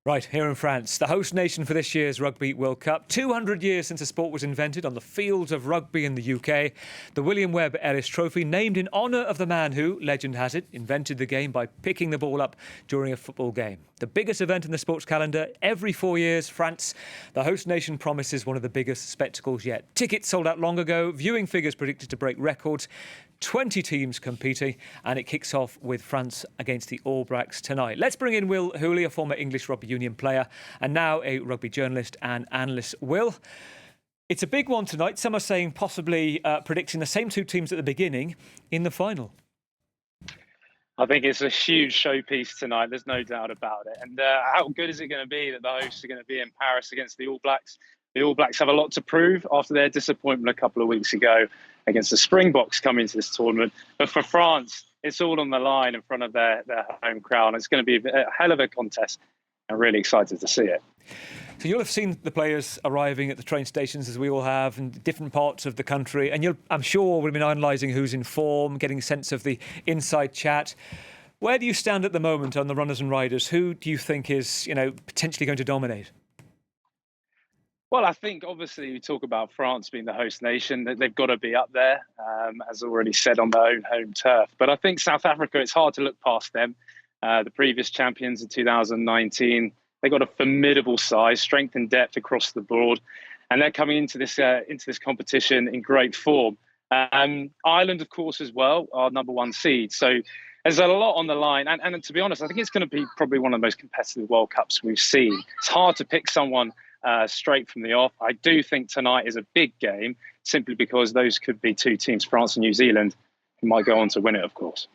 Right, here in France, the host nation for this year's Rugby World Cup. 200 years since the sport was invented on the fields of rugby in the UK. The William Webb Ellis Trophy, named in honour of the man who, legend has it, invented the game by picking the ball up during a football game. The biggest event in the sports calendar. Every 4 years, France, the host nation, promises one of the biggest spectacles yet. Tickets sold out long ago, viewing figures predicted to break records. 20 teams competing, and it kicks off with France against the All Blacks tonight. Let's bring in Will Hooley, a former English rugby union player and now a rugby journalist and analyst. Will, it's a big one tonight. Some are saying possibly predicting the same two teams at the beginning in the final. I think it's a huge showpiece tonight. There's no doubt about it. And how good is it going to be that the hosts are going to be in Paris against the All Blacks? The All Blacks have a lot to prove after their disappointment a couple of weeks ago against the Springboks coming into this tournament. But for France, it's all on the line in front of their home crowd. It's going to be a hell of a contest. I'm really excited to see it. So you'll have seen the players arriving at the train stations, as we all have, in different parts of the country. And I'm sure we'll be analysing who's in form, getting a sense of the inside chat. Where do you stand at the moment on the runners and riders? Who do you think is, potentially going to dominate? Well, I think obviously we talk about France being the host nation, that they've got to be up there, as already said, on their own home turf. But I think South Africa, it's hard to look past them. The previous champions in 2019, they got a formidable size, strength and depth across the board, and they're coming into this competition in great form. Ireland, of course, as well, are number one seed. So there's a lot on the line. And to be honest, I think it's going to be probably one of the most competitive World Cups we've seen. It's hard to pick someone straight from the off. I do think tonight is a big game, simply because those could be two teams, France and New Zealand, who might go on to win it, of course.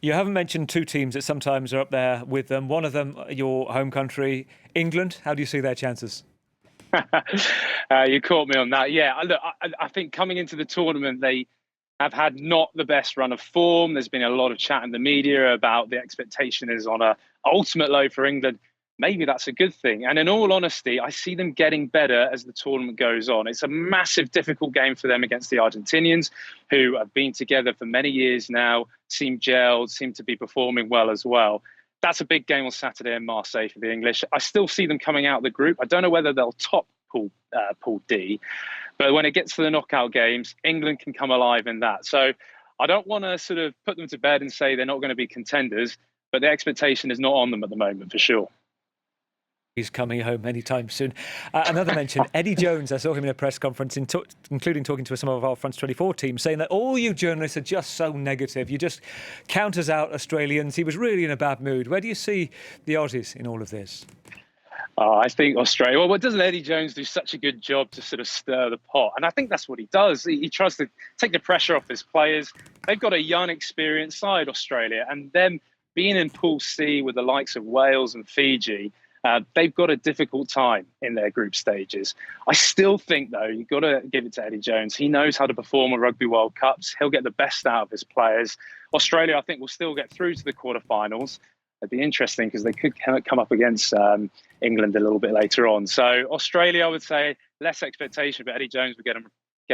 You haven't mentioned two teams that sometimes are up there with them. One of them, your home country, England. How do you see their chances? You caught me on that. Yeah, look, I think coming into the tournament, they have had not the best run of form. There's been a lot of chat in the media about the expectation is on a ultimate low for England. Maybe that's a good thing. And in all honesty, I see them getting better as the tournament goes on. It's a massive, difficult game for them against the Argentinians, who have been together for many years now, seem gelled, seem to be performing well as well. That's a big game on Saturday in Marseille for the English. I still see them coming out of the group. I don't know whether they'll top Pool D, but when it gets to the knockout games, England can come alive in that. So I don't want to sort of put them to bed and say they're not going to be contenders, but the expectation is not on them at the moment, for sure. He's coming home anytime soon. Another mention, Eddie Jones, I saw him in a press conference, including talking to some of our France 24 teams, saying that all you journalists are just so negative. You just count us out, Australians. He was really in a bad mood. Where do you see the Aussies in all of this? I think Australia, well, doesn't Eddie Jones do such a good job to sort of stir the pot? And I think that's what he does. He tries to take the pressure off his players. They've got a young, experienced side, Australia, and them being in Pool C with the likes of Wales and Fiji, they've got a difficult time in their group stages. I still think, though, you've got to give it to Eddie Jones. He knows how to perform at Rugby World Cups. He'll get the best out of his players. Australia, I think, will still get through to the quarterfinals. It'd be interesting because they could come up against England a little bit later on. So Australia, I would say, less expectation, but Eddie Jones will get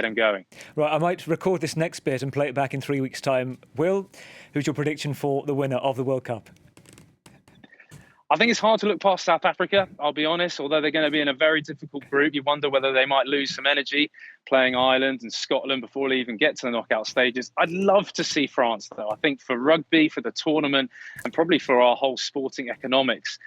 them going. Right, I might record this next bit and play it back in 3 weeks' time. Will, who's your prediction for the winner of the World Cup? I think it's hard to look past South Africa, I'll be honest. Although they're going to be in a very difficult group, you wonder whether they might lose some energy playing Ireland and Scotland before they even get to the knockout stages. I'd love to see France, though. I think for rugby, for the tournament, and probably for our whole sporting economics,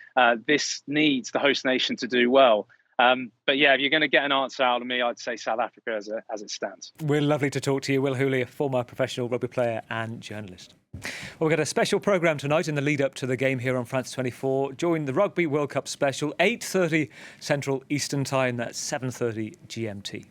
this needs the host nation to do well. But yeah, if you're going to get an answer out of me, I'd say South Africa as it stands. We're lovely to talk to you. Will Hooley, a former professional rugby player and journalist. Well, we've got a special programme tonight in the lead up to the game here on France 24. Join the Rugby World Cup special, 8:30 Central Eastern Time, that's 7:30 GMT.